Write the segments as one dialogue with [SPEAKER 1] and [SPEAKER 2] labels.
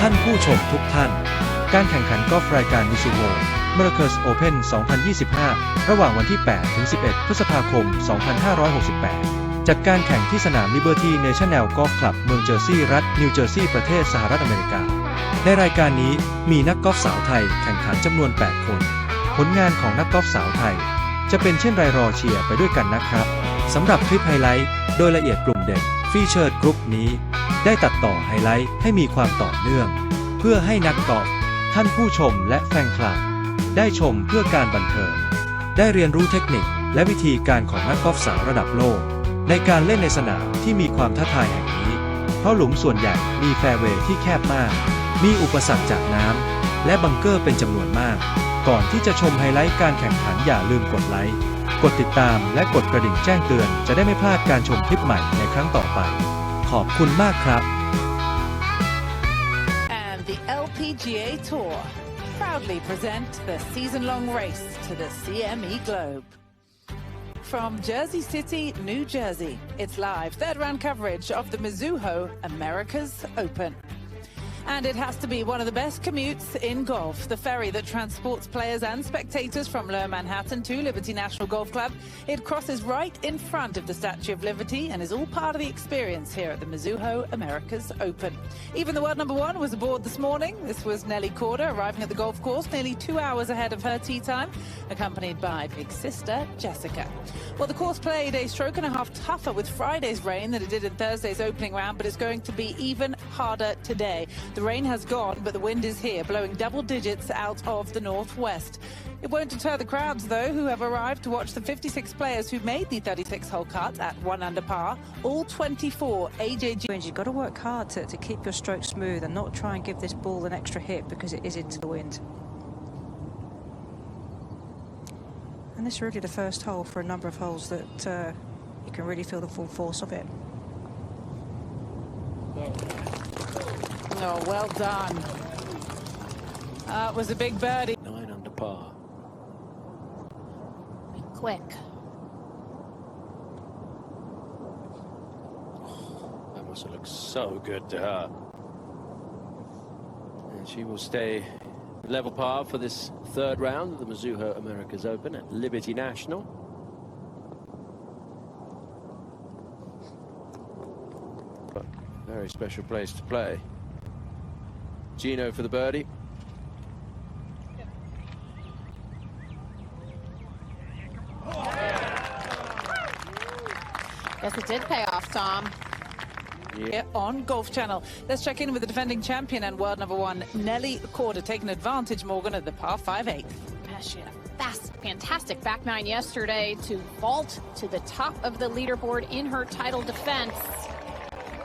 [SPEAKER 1] ท่านผู้ชมทุกท่านการแข่งขันกอล์ฟรายการ Mizuho Americas Open 2025 ระหว่างวันที่ 8-11 พฤษภาคม 2568 จัดการแข่งที่สนาม Liberty National Golf Club เมืองเจอร์ซีย์รัฐนิวเจอร์ซีย์ประเทศสหรัฐอเมริกาในรายการนี้มีนักกอล์ฟสาวไทยแข่งขันจำนวน 8 คนผลงานของนักกอล์ฟสาวไทยจะเป็นเช่นไรรอเชียร์ไปด้วยกันนะครับสำหรับคลิปไฮไลท์โดยละเอียดกลุ่มเด่นฟีเจอร์กรุ๊ปนี้ได้ตัดต่อไฮไลท์ให้มีความต่อเนื่องเพื่อให้นักกอล์ฟท่านผู้ชมและแฟนคลับได้ชมเพื่อการบันเทิงได้เรียนรู้เทคนิคและวิธีการของนักกอล์ฟสาวระดับโลกในการเล่นในสนามที่มีความท้าทายแห่งนี้เพราะหลุมส่วนใหญ่มีแฟร์เวย์ที่แคบมากมีอุปสรรคจากน้ำและบังเกอร์เป็นจำนวนมากก่อนที่จะชมไฮไลท์การแข่งขันอย่าลืมกดไลค์กดติดตามและกดกระดิ่งแจ้งเตือนจะได้ไม่พลาดการชมคลิปใหม่ในครั้งต่อไปขอบคุณมากครับ
[SPEAKER 2] And the LPGA Tour proudly present the season-long race to the CME Globe. From Jersey City, New Jersey, it's live third-round coverage of the Mizuho Americas Open. And it has to be one of the best commutes in golf. The ferry that transports players and spectators from Lower Manhattan to Liberty National Golf Club. It crosses right in front of the Statue of Liberty and is all part of the experience here at the Mizuho Americas Open. Even the world number one was aboard this morning. This was Nelly Korda arriving at the golf course nearly 2 hours ahead of her tee time, accompanied by big sister Jessica. Well, the course played a stroke and a half tougher with Friday's rain than it did in Thursday's opening round, but it's going to be even harder today. The rain has gone, but the wind is here, blowing double digits out of the northwest. It won't deter the crowds, though, who have arrived to watch the 56 players who made the 36-hole cut at 1 under par. All 24 AJG.
[SPEAKER 3] You've got to work hard to keep your stroke smooth and not try and give this ball an extra hit because it is into the wind. And this is really the first hole for a number of holes that you can really feel the full force of it.
[SPEAKER 2] Oh, well done. It was a big birdie.
[SPEAKER 4] 9 under par.
[SPEAKER 5] Quick.
[SPEAKER 4] That must have looked so good to her. And she will stay level par for this third round of the Mizuho Americas Open at Liberty National. But very special place to play. Jeeno for the birdie.
[SPEAKER 5] Guess it did pay off, Tom.
[SPEAKER 2] Yeah, on Golf Channel. Let's check in with the defending champion and world number one, Nelly Korda, taking advantage, Morgan, at the par 5/8.
[SPEAKER 5] Yeah, she had a fantastic back nine yesterday to vault to the top of the leaderboard in her title defense.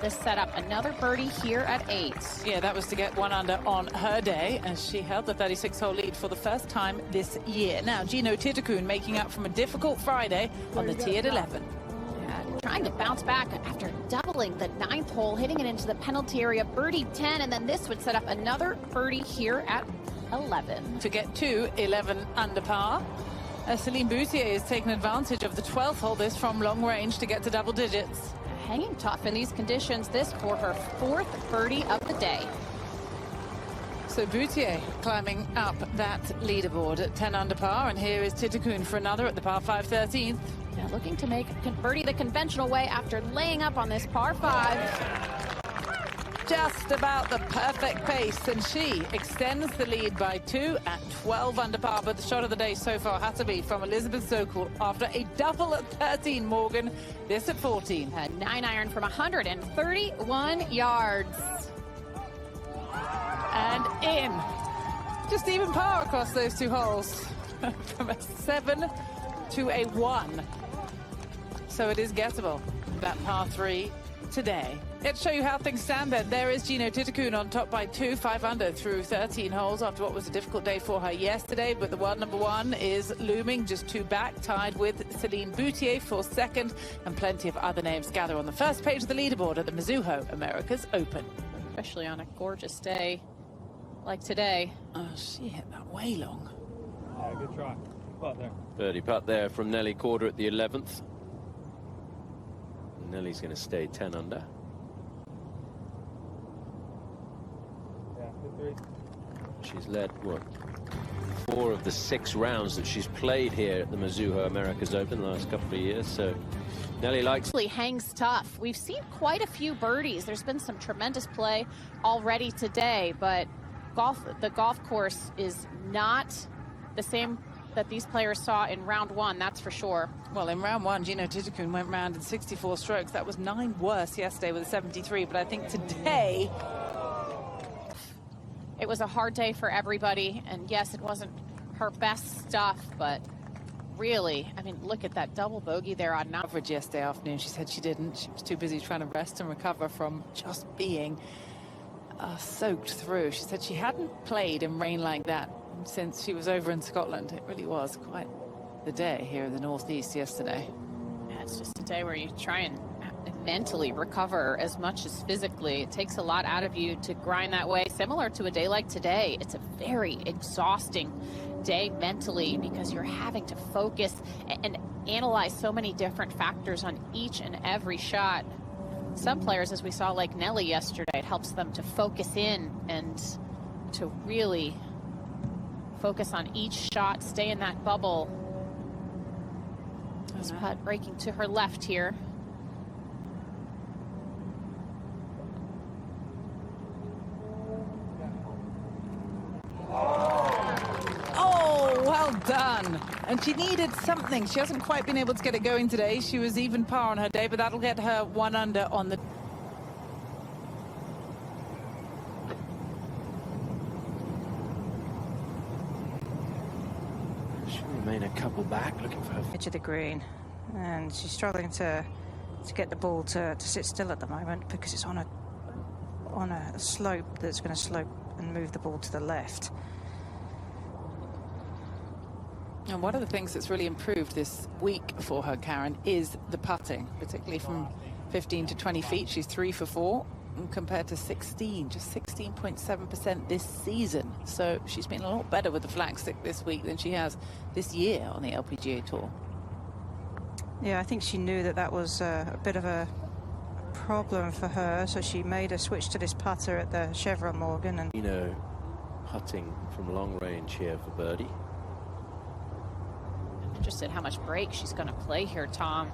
[SPEAKER 5] This set up another birdie here at 8.
[SPEAKER 2] Yeah, that was to get 1 under on her day as she held the 36-hole lead for the first time this year. Now, Jeeno Thitikul making up from a difficult Friday on the tee at 11.
[SPEAKER 5] Trying to bounce back after doubling the 9th hole, hitting it into the penalty area, birdie 10, and then this would set up another birdie here at 11.
[SPEAKER 2] To get to 11 under par. Celine Boutier is taking advantage of the 12th hole, this from long range to get to double digits.
[SPEAKER 5] Hanging tough in these conditions, this for her 4th birdie of the day.
[SPEAKER 2] So Boutier climbing up that leaderboard at 10 under par, and here is Thitikul for another at the par 5 13th.
[SPEAKER 5] Now looking to make birdie the conventional way after laying up on this par 5.
[SPEAKER 2] Just about the perfect pace, and she extends the lead by 2 at 12 under par. But the shot of the day so far had to be from Elizabeth Zokul after a double at 13, Morgan. This at 14.
[SPEAKER 5] A 9-iron from 131 yards.
[SPEAKER 2] And in. Just even par across those 2 holes. From a 7 to a 1. So it is gettable, that par 3 today. Let's show you how things stand then. There is Jeeno Thitikul on top by 2, 5 under through 13 holes after what was a difficult day for her yesterday. But the world number one is looming, just 2 back, tied with Celine Boutier for second. And plenty of other names gather on the first page of the leaderboard at the Mizuho Americas Open.
[SPEAKER 5] Especially on a gorgeous day like today.
[SPEAKER 2] Oh, she hit that way long.
[SPEAKER 6] Yeah, good try. Putt there.
[SPEAKER 4] Birdie putt there from Nelly Korda at the 11th. Nelly's going to stay 10 under.
[SPEAKER 6] Yeah. 3.
[SPEAKER 4] She's led, what, 4 of the 6 rounds that she's played here at the Mizuho Americas Open the last couple of years, so Nelly likes...
[SPEAKER 5] Hangs tough. We've seen quite a few birdies. There's been some tremendous play already today, but the golf course is not the same that these players saw in round 1, that's for sure.
[SPEAKER 2] Well, in round 1, Jeeno Thitikul went round in 64 strokes. That was 9 worse yesterday with a 73, but I think today...
[SPEAKER 5] It was a hard day for everybody, and yes, it wasn't her best stuff, but really, I mean, look at that double bogey there on
[SPEAKER 2] coverage yesterday afternoon. She said she didn't. She was too busy trying to rest and recover from just being soaked through. She said she hadn't played in rain like that since she was over in Scotland. It really was quite the day here in the northeast yesterday.
[SPEAKER 5] Yeah, it's just a day where you try and mentally recover as much as physically. It takes a lot out of you to grind that way. Similar to a day like today, it's a very exhausting day mentally because you're having to focus and analyze so many different factors on each and every shot. Some players, as we saw like Nelly yesterday, it helps them to focus in and to really focus on each shot, stay in that bubble. This putt breaking to her left here.
[SPEAKER 2] Well done. And she needed something. She hasn't quite been able to get it going today. She was even par on her day, but that'll get her 1 under on the...
[SPEAKER 4] She'll remain a couple back, looking for her...
[SPEAKER 3] Edge of the green. And she's struggling to get the ball to sit still at the moment because it's on a slope that's going to slope and move the ball to the left.
[SPEAKER 2] And one of the things that's really improved this week for her, Karen, is the putting, particularly from 15 to 20 feet. She's 3 for 4 compared to 16, just 16.7% this season. So she's been a lot better with the flag stick this week than she has this year on the LPGA Tour.
[SPEAKER 3] Yeah, I think she knew that was a bit of a problem for her, so she made a switch to this putter at the Chevron Morgan. And
[SPEAKER 4] Jeeno putting from long range here for birdie.
[SPEAKER 5] Interested how much break she's going to play here, Tom.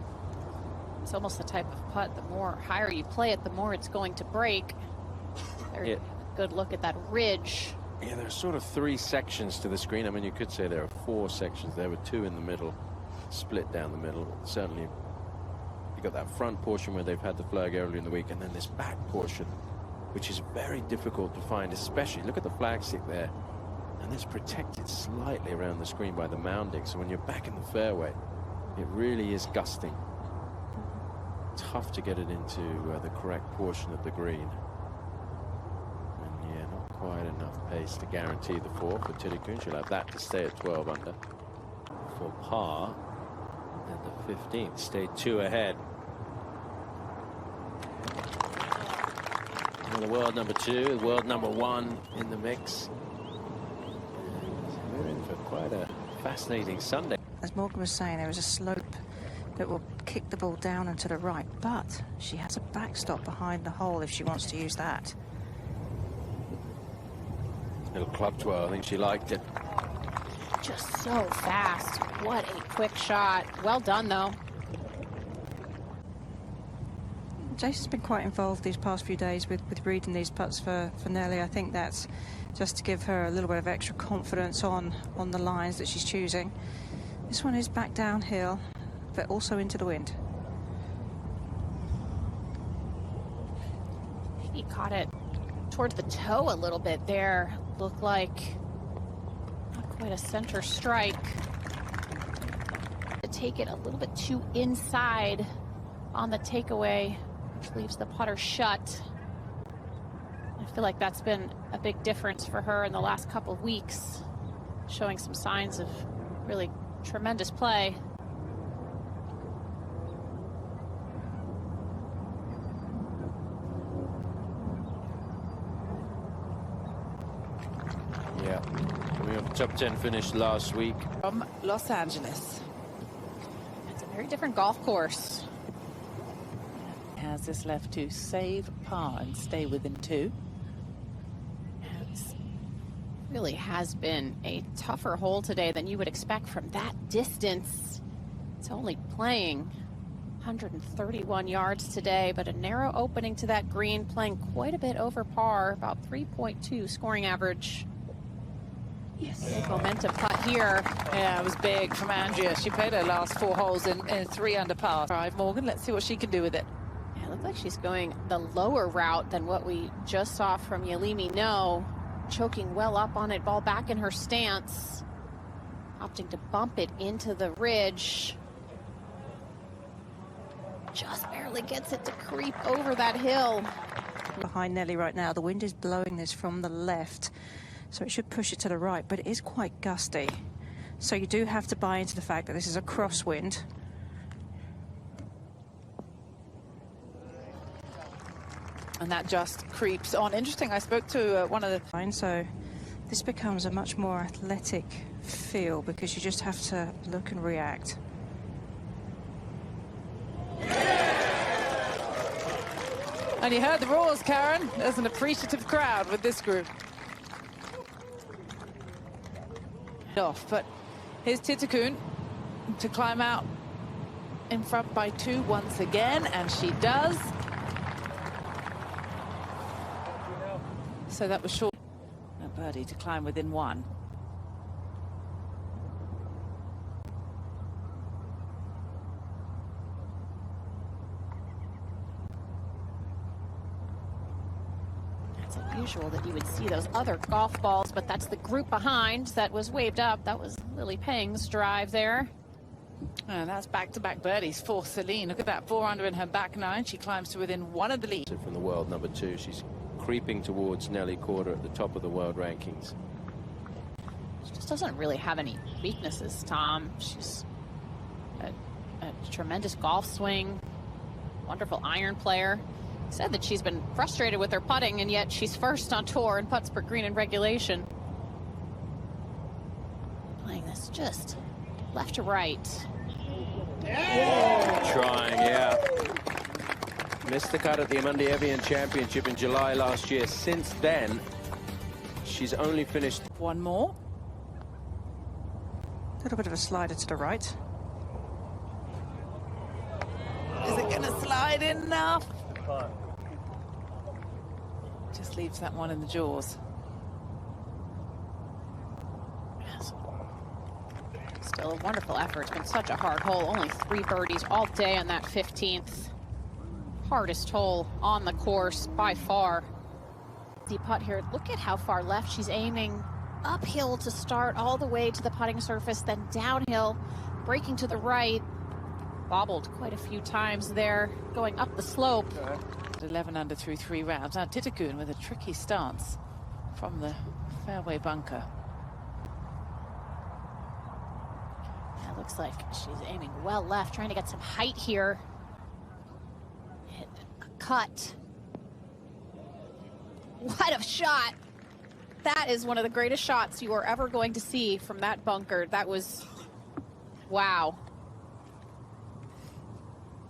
[SPEAKER 5] It's almost the type of putt, the more higher you play it, the more it's going to break. Very good look at that ridge.
[SPEAKER 4] Yeah, there are sort of 3 sections to the screen. I mean, you could say there are 4 sections. There were 2 in the middle, split down the middle. Certainly, you got that front portion where they've had the flag earlier in the week, and then this back portion, which is very difficult to find, especially, look at the flag stick there. And it's protected slightly around the screen by the mounding, so when you're back in the fairway, it really is gusting. Tough to get it into the correct portion of the green. And yeah, not quite enough pace to guarantee the 4 for Thitikul. She'll have that to stay at 12 under for par at the 15th. Stayed 2 ahead. And the world number 2, the world number 1 in the mix. We're in for quite a fascinating Sunday.
[SPEAKER 3] as Morgan was saying, there is a slope that will kick the ball down and to the right, but she has a backstop behind the hole if she wants to use that.
[SPEAKER 4] Little club twirl, I think she liked it.
[SPEAKER 5] Just so fast. What a quick shot. Well done, though.
[SPEAKER 3] Jason's been quite involved these past few days with reading these putts for Nelly. I think that's just to give her a little bit of extra confidence on the lines that she's choosing. This one is back downhill, but also into the wind.
[SPEAKER 5] He caught it towards the toe a little bit there. Looked like not quite a center strike. To take it a little bit too inside on the takeaway, which leaves the putter shut. I feel like that's been a big difference for her in the last couple of weeks, showing some signs of really tremendous play.
[SPEAKER 4] Yeah, coming off top 10 finish last week.
[SPEAKER 2] From Los Angeles.
[SPEAKER 5] It's a very different golf course.
[SPEAKER 2] Has this left to save par and stay within 2. It's
[SPEAKER 5] Really has been a tougher hole today than you would expect from that distance. It's only playing 131 yards today, but a narrow opening to that green, playing quite a bit over par, about 3.2 scoring average. Yes. Big momentum putt here.
[SPEAKER 2] Yeah, it was big from Andrea. She played her last 4 holes in 3 under par. 5, Morgan. Let's see what she can do with it.
[SPEAKER 5] Yeah, it looks like she's going the lower route than what we just saw from Yelimi No. Choking well up on it, ball back in her stance. Opting to bump it into the ridge. Just barely gets it to creep over that hill.
[SPEAKER 3] Behind Nelly right now, the wind is blowing this from the left, so it should push it to the right, but it is quite gusty. So you do have to buy into the fact that this is a crosswind.
[SPEAKER 2] And that just creeps on. Interesting, I spoke to one of the...
[SPEAKER 3] So this becomes a much more athletic feel because you just have to look and react.
[SPEAKER 2] And you heard the roars, Karen. There's an appreciative crowd with this group. Off, but here's Thitikul to climb out in front by 2 once again, and she does. So that was short. A birdie to climb within 1.
[SPEAKER 5] It's unusual that you would see those other golf balls, but that's the group behind that was waved up. That was Lily Peng's drive there.
[SPEAKER 2] And that's back-to-back birdies for Celine. Look at that, 4 under in her back 9. She climbs to within 1 of the lead.
[SPEAKER 4] From the world number 2, she's creeping towards Nelly Korda at the top of the world rankings.
[SPEAKER 5] She just doesn't really have any weaknesses, Tom. She's a tremendous golf swing, wonderful iron player. Said that she's been frustrated with her putting, and yet she's first on tour in putts per green in regulation. Playing this just left to right.
[SPEAKER 4] Trying, yeah. Missed the cut at the Amundi Evian Championship in July last year. Since then, she's only finished...
[SPEAKER 2] 1 more.
[SPEAKER 3] A little bit of a slider to the right.
[SPEAKER 2] Is it going to slide enough? Just leaves that one in the jaws.
[SPEAKER 5] Yes. Still a wonderful effort. It's been such a hard hole. Only 3 birdies all day on that 15th. Hardest hole on the course by far. Deep putt here. Look at how far left she's aiming. Uphill to start, all the way to the putting surface, then downhill, breaking to the right. Bobbled quite a few times there, going up the slope.
[SPEAKER 2] 11 under through 3 rounds. Now Thitikul with a tricky stance from the fairway bunker.
[SPEAKER 5] It looks like she's aiming well left, trying to get some height here. Hit a cut. What a shot! That is one of the greatest shots you are ever going to see from that bunker. That was, wow.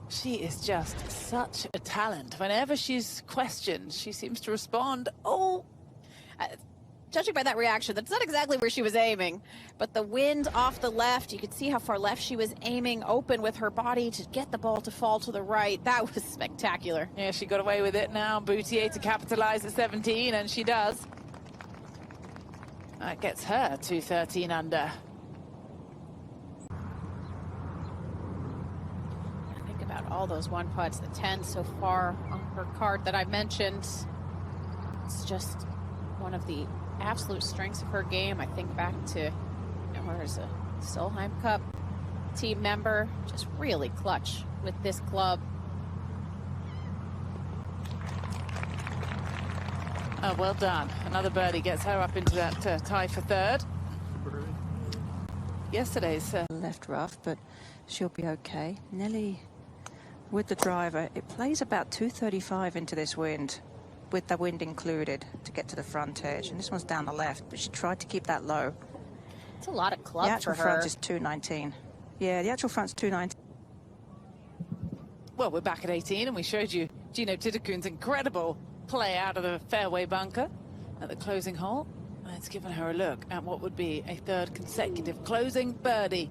[SPEAKER 2] She is just such a talent. Whenever she's questioned, she seems to respond, oh.
[SPEAKER 5] Judging by that reaction, that's not exactly where she was aiming, but the wind off the left, you could see how far left she was aiming, open with her body to get the ball to fall to the right. That was spectacular.
[SPEAKER 2] Yeah, she got away with it now. Boutier to capitalize at 17, and she does. That gets her to 13 under.
[SPEAKER 5] Think about all those 1 putts, the 10 so far on her card that I mentioned. It's just one of the absolute strengths of her game. I think back to her as a Solheim Cup team member, just really clutch with this club.
[SPEAKER 2] Oh, well done. Another birdie gets her up into that tie for 3rd. Yesterday's
[SPEAKER 3] Left rough, but she'll be okay. Nelly with the driver, it plays about 235 into this wind, with the wind included, to get to the front edge. And this one's down the left, but she tried to keep that low.
[SPEAKER 5] It's a lot of club
[SPEAKER 3] the actual
[SPEAKER 5] for her.
[SPEAKER 3] front is 219. Yeah, the actual front's 219.
[SPEAKER 2] Well, we're back at 18, and we showed you Jeeno Thitikul's incredible play out of the fairway bunker at the closing hole. It's given her a look at what would be a third consecutive closing birdie.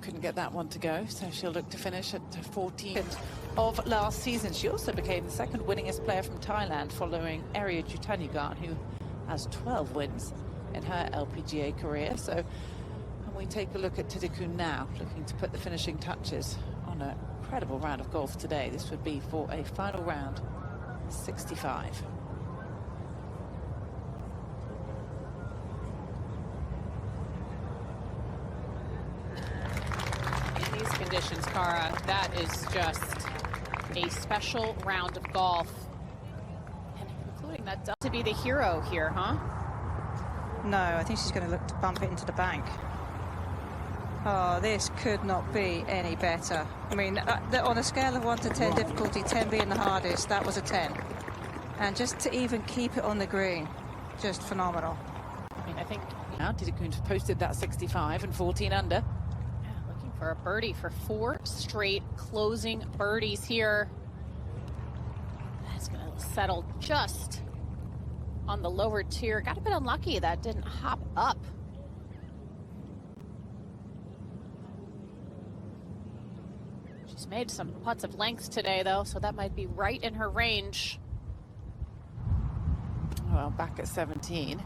[SPEAKER 2] Couldn't get that one to go, so she'll look to finish at 14th of last season. She also became the second winningest player from Thailand, following Arya Jutanyagan, who has 12 wins in her LPGA career. So we take a look at Thitikul now, looking to put the finishing touches on an incredible round of golf today. This would be for a final round 65.
[SPEAKER 5] In these conditions, Cara, that is just a special round of golf. And including that to be the hero here, huh?
[SPEAKER 3] No, I think she's going to look to bump it into the bank. Oh, this could not be any better. I mean, on a scale of 1 to 10 difficulty, 10 being the hardest, that was a 10. And just to even keep it on the green, just phenomenal.
[SPEAKER 5] I mean, I think
[SPEAKER 2] Now Thitikul posted that 65 and 14 under.
[SPEAKER 5] yeah, looking for a birdie for 4 straight closing birdies here. That's going to settle just on the lower tier. Got a bit unlucky that didn't hop up. She's made some putts of length today, though, so that might be right in her range.
[SPEAKER 2] Well, back at 17.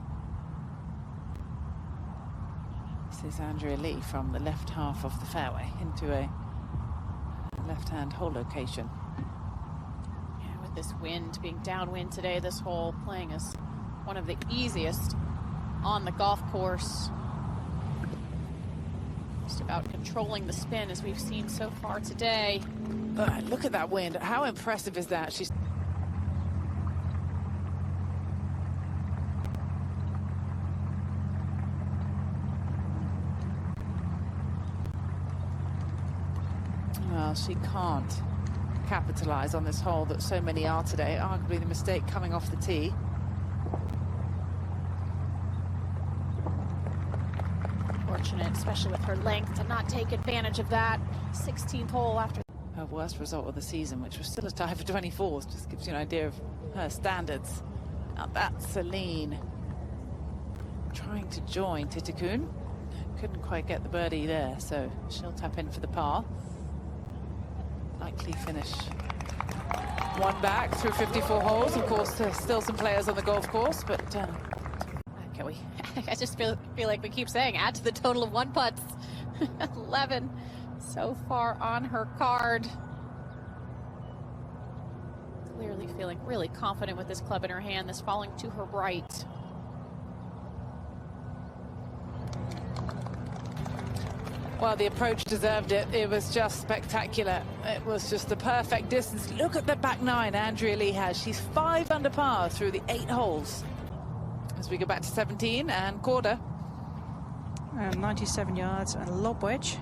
[SPEAKER 2] This is Andrea Lee from the left half of the fairway into a left-hand hole location.
[SPEAKER 5] Yeah, with this wind being downwind today, this hole playing as one of the easiest on the golf course. Just about controlling the spin as we've seen so far today.
[SPEAKER 2] Look at that wind. How impressive is that? She's well, she can't capitalize on this hole that so many are today. Arguably the mistake coming off the tee.
[SPEAKER 5] Fortunate, especially with her length, to not take advantage of that. 16th hole after
[SPEAKER 2] Her worst result of the season, which was still a tie for 24th, just gives you an idea of her standards. Now that's Celine trying to join Thitikul. Couldn't quite get the birdie there, so she'll tap in for the par. Likely finish one back through 54 holes. Of course, there's still some players on the golf course, but
[SPEAKER 5] can we? I just feel like we keep saying add to the total of 1 putts. 11 so far on her card. Clearly feeling really confident with this club in her hand. This falling to her right.
[SPEAKER 2] well, the approach deserved it. It was just spectacular. It was just the perfect distance. Look at the back nine Andrea Lee has. She's 5 under par through the 8 holes. As we go back to 17 and quarter.
[SPEAKER 3] 97 yards and a lob wedge.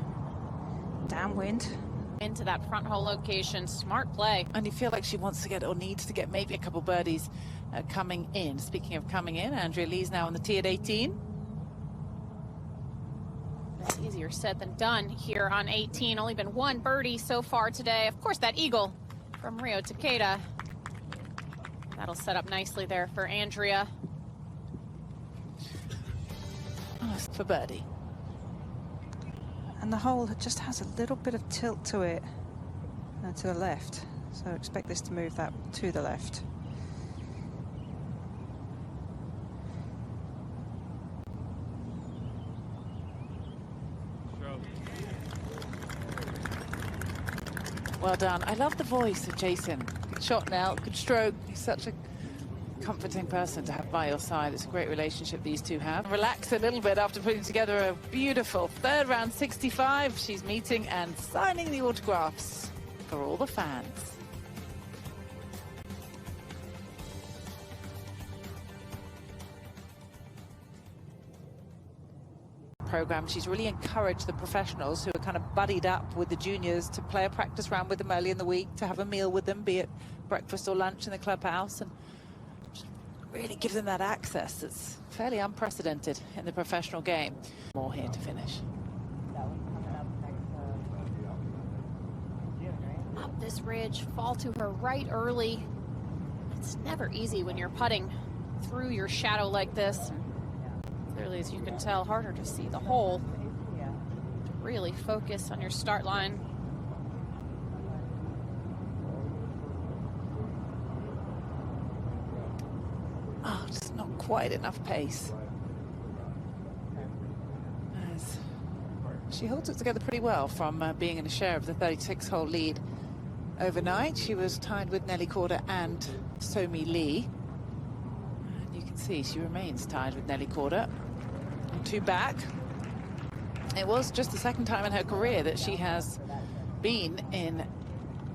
[SPEAKER 3] Downwind.
[SPEAKER 5] Into that front hole location. Smart play.
[SPEAKER 2] And you feel like she wants to get, or needs to get, maybe a couple birdies coming in. Speaking of coming in, Andrea Lee's now on the tee at 18.
[SPEAKER 5] It's easier said than done here on 18. Only been 1 birdie so far today. Of course, that eagle from Rio Takeda. That'll set up nicely there for Andrea.
[SPEAKER 2] For birdie.
[SPEAKER 3] And the hole just has a little bit of tilt to it to the left. So expect this to move that to the left.
[SPEAKER 2] Well done. I love the voice of Jason. Good shot now, good stroke. He's such a comforting person to have by your side. It's a great relationship these two have. Relax a little bit after putting together a beautiful third round 65. She's meeting and signing the autographs for all the fans. Program. She's really encouraged the professionals who are kind of buddied up with the juniors to play a practice round with them early in the week, to have a meal with them, be it breakfast or lunch in the clubhouse, and really give them that access that's fairly unprecedented in the professional game. More here to finish.
[SPEAKER 5] Up this ridge, fall to her right early. It's never easy when you're putting through your shadow like this. Clearly, as you can tell, harder to see the hole. Really focus on your start line.
[SPEAKER 2] Oh, just not quite enough pace. As she holds it together pretty well from being in a share of the 36-hole lead overnight. She was tied with Nelly Korda and Somi Lee. And you can see she remains tied with Nelly Korda. And two back. It was just the second time in her career that she has been in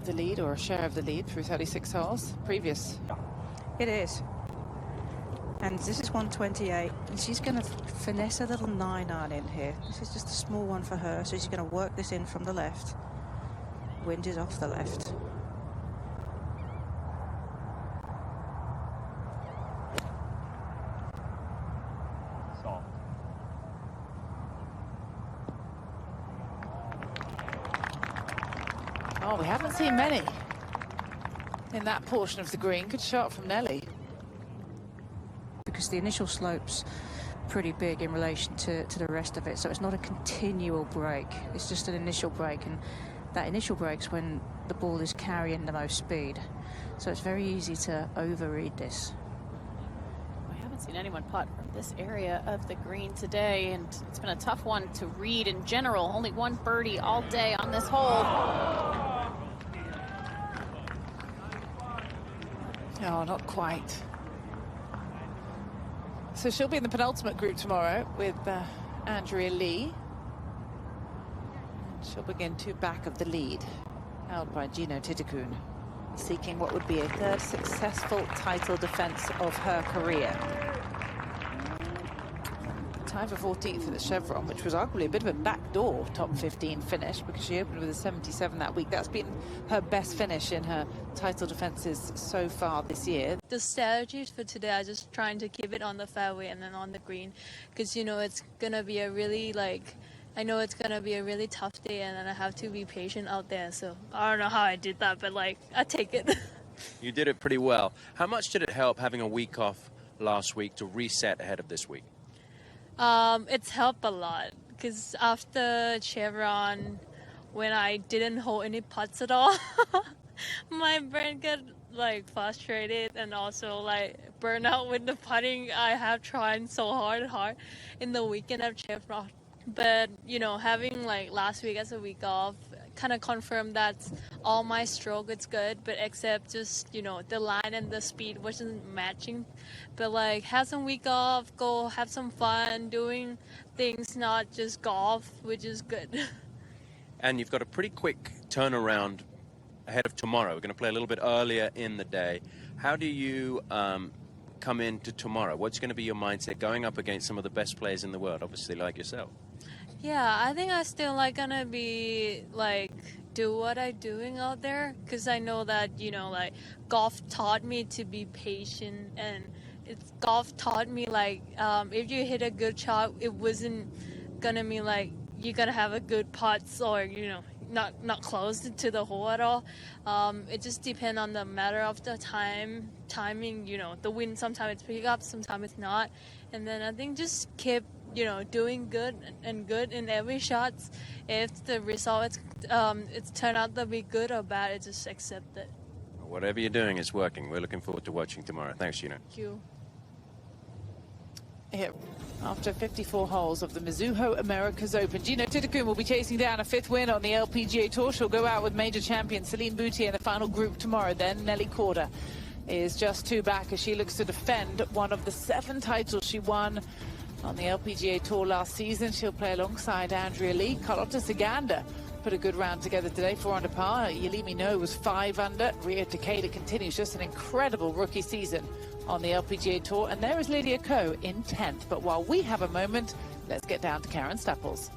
[SPEAKER 2] the lead or a share of the lead through 36 holes. Previous.
[SPEAKER 3] It is. And this is 128, and she's going to finesse a little 9-iron in here. This is just a small one for her, so she's going to work this in from the left. Wind is off the left.
[SPEAKER 2] Oh, we haven't seen many in that portion of the green. Good shot from Nelly.
[SPEAKER 3] Because the initial slope's pretty big in relation to the rest of it, so it's not a continual break. It's just an initial break, and that initial break's when the ball is carrying the most speed. So it's very easy to overread this.
[SPEAKER 5] We haven't seen anyone putt from this area of the green today, and it's been a tough one to read in general. Only one birdie all day on this hole.
[SPEAKER 2] Oh, not quite. So she'll be in the penultimate group tomorrow with Andrea Lee. She'll begin two back of the lead, held by Jeeno Thitikul, seeking what would be a third successful title defense of her career. Tied for 14th in the Chevron, which was arguably a bit of a backdoor top 15 finish because she opened with a 77 that week. That's been her best finish in her title defenses so far this year.
[SPEAKER 7] The strategies for today are just trying to keep it on the fairway and then on the green, because you know it's gonna be a really I know it's gonna be a really tough day, and then I have to be patient out there. So I don't know how I did that, but I take it.
[SPEAKER 8] You did it pretty well. How much did it help having a week off last week to reset ahead of this week?
[SPEAKER 7] It's helped a lot, because after Chevron, when I didn't hold any putts at all, my brain got frustrated and also burn out with the putting. I have tried so hard in the weekend of Chevron, but you know, having last week as a week off kind of confirmed that all my stroke is good, but except just, you know, the line and the speed wasn't matching. But have some week off, go have some fun doing things, not just golf, which is good.
[SPEAKER 8] And you've got a pretty quick turnaround ahead of tomorrow. We're going to play a little bit earlier in the day. How do you come into tomorrow? What's going to be your mindset going up against some of the best players in the world, obviously like yourself?
[SPEAKER 7] Yeah, I think I still gonna be do what I'm doing out there, because I know that, you know, golf taught me to be patient, and golf taught me if you hit a good shot, it wasn't gonna mean you're gonna have a good putts or, you know, not close to the hole at all. It just depends on the matter of the timing, you know, the wind, sometimes it's pick up, sometimes it's not. And then I think just keep, you know, doing good in every shot. If the result it's turned out to be good or bad, it's just accept it.
[SPEAKER 8] Whatever you're doing is working. We're looking forward to watching tomorrow. Thanks, Jeeno.
[SPEAKER 7] Thank you.
[SPEAKER 2] Here, after 54 holes of the Mizuho Americas Open, Jeeno Thitikul will be chasing down a 5th win on the LPGA Tour. She'll go out with major champion Celine Boutier in the final group tomorrow. Then Nelly Korda is just two back as she looks to defend one of the 7 titles she won on the LPGA Tour last season. She'll play alongside Andrea Lee. Carlota Ciganda put a good round together today, 4 under par. Yelimi No was 5 under. Rio Takeda continues just an incredible rookie season on the LPGA Tour. And there is Lydia Ko in 10th. But while we have a moment, let's get down to Karen Staples.